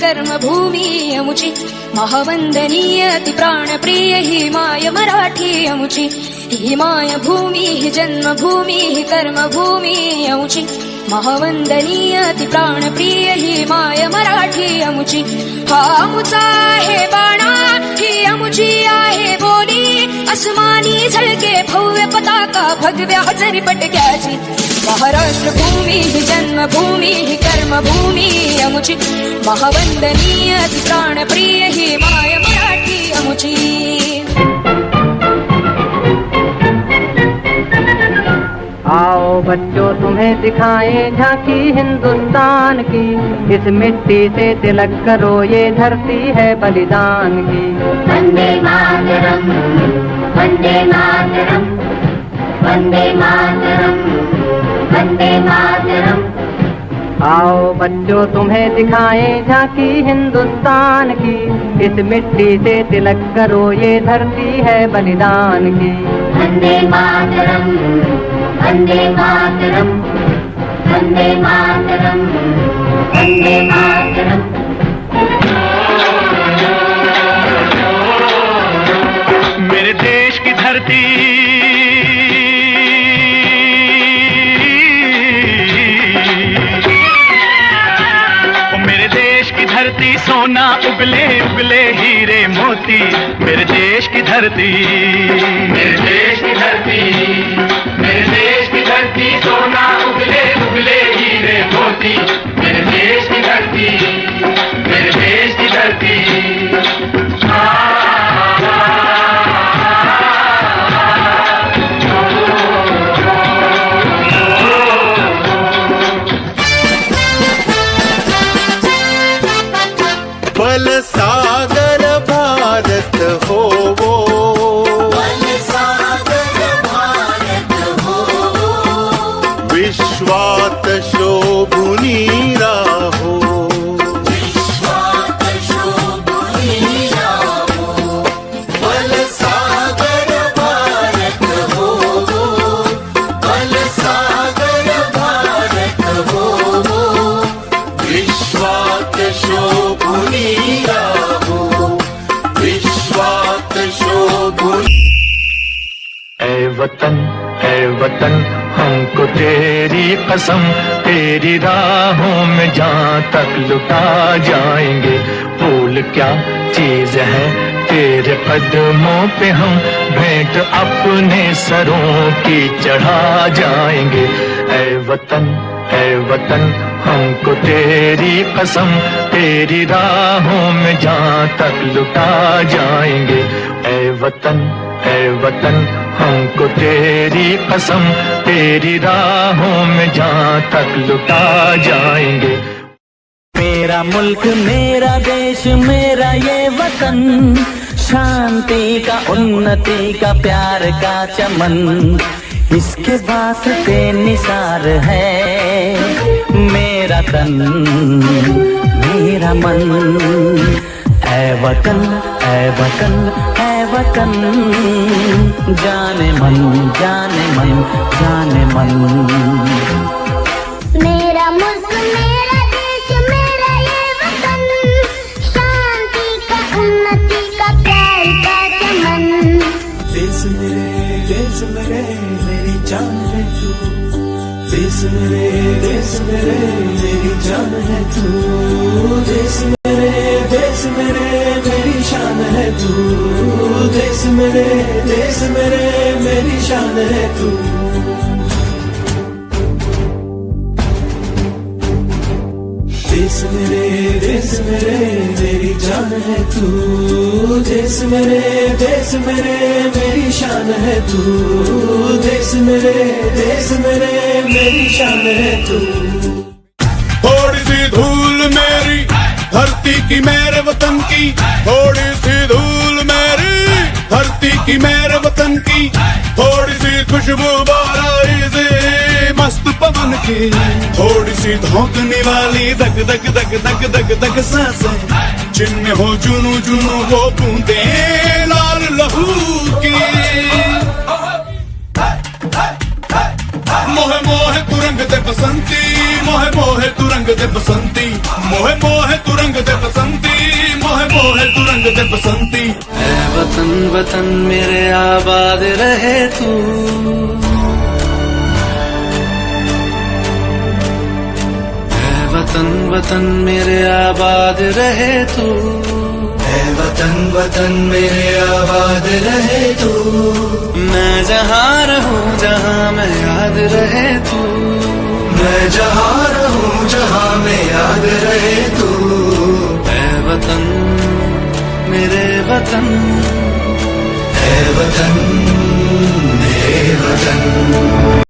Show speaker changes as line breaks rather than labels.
कर्मभूमी अमुची महावंदनीय अति प्राणप्रिय ही my Marathi अमुची he my भूमी ही जन्मभूमी ही कर्मभूमी अमुची महावंदनीय अति प्राणप्रिय ही माय मराठी अमुची हा अमुचा आहे बाणा ही अमुची आहे बोली अस्मानी झळके भव्य पताका भगव्या हजरी पटक्याची महाराष्ट्र भूमी ही जन्मभूमी ही कर्मभूमी अमुची महावंदनीय अति प्राणप्रिय ही माय मराठी अमुची।
आओ बच्चों तुम्हें दिखाएं झांकी हिंदुस्तान की, इस मिट्टी से तिलक करो ये धरती है बलिदान की।
वंदे मातरम वंदे मातरम वंदे मातरम वंदे मातरम।
आओ बच्चों तुम्हें दिखाएं झांकी हिंदुस्तान की, इस मिट्टी से तिलक करो ये धरती है बलिदान की।
वंदे मातरम वंदे मातरम वंदे मातरम वंदे मातरम।
मेरे देश की धरती धरती सोना उगले उगले हीरे मोती। मेरे देश की धरती मेरे देश की धरती मेरे देश की धरती सोना उगले उगले हीरे मोती। मेरे देश की धरती मेरे देश की धरती।
बल सागर भारत हो वो,
बल सागर भारत हो वो,
विश्वात शोभुनी राहो,
विश्वात शोभुनी राहो। बल सागर भारत हो वो, बल सागर भारत हो वो, विश्वात शोभुनी
ऐ वतन हमको तेरी कसम, तेरी राहों में जहाँ तक लुटा जाएंगे। फूल क्या चीज है तेरे कदमों पे हम भेंट अपने सरों की चढ़ा जाएंगे। ऐ वतन हमको तेरी कसम, तेरी राहों में जहाँ तक लुटा जाएंगे। ऐ वतन हमको तेरी कसम, तेरी राहों में जहाँ तक लुटा जाएंगे।
मेरा मुल्क मेरा देश मेरा ये वतन, शांति का उन्नति का प्यार का चमन, इसके वास्ते निसार है मेरा तन मेरा मन। ऐ वतन ऐ वतन ऐ वतन, जाने मन जाने मन जाने मन।
मेरा मुल्क मेरा देश मेरा ये वतन, शांति का उन्नति का प्यार का चमन।
देश मेरे मेरी जान है तू, देश मेरे मेरी जान है तू। देश मेरे मेरी शान है तू, देश मेरे मेरी शान है तू। देश मेरे मेरी जान है तू, देश मेरे मेरी शान है तू। देश मेरे मेरी शान है तू।
थोड़ी सी धूल मेरी धरती की मेरे वतन की, थोड़ी सी धूल मेरी धरती की मेरे वतन की, थोड़ी सी खुशबू बाराई से मस्त पवन की, थोड़ी सी धोकने वाली धक धक धक धक धक धक सांसें, जिनमें हो जुनू जुनू वो बूंदे लाल लहू की। मोहे मोहे तुरंग दे बसंती, मोहे मोहे तुरंग दे बसंती, मोहे मोहे तुरंग दे बसंती। दे बसंती।
ऐ वतन वतन मेरे आबाद रहे तू, ऐ वतन वतन मेरे आबाद रहे तू, ऐ वतन वतन मेरे आबाद रहे तू। मैं जहाँ रहूं जहाँ मैं याद रहे तू, मैं जहाँ रहूं जहाँ मैं याद रहे तू। ऐ वतन मेरे वतन, ऐ वतन मेरे वतन।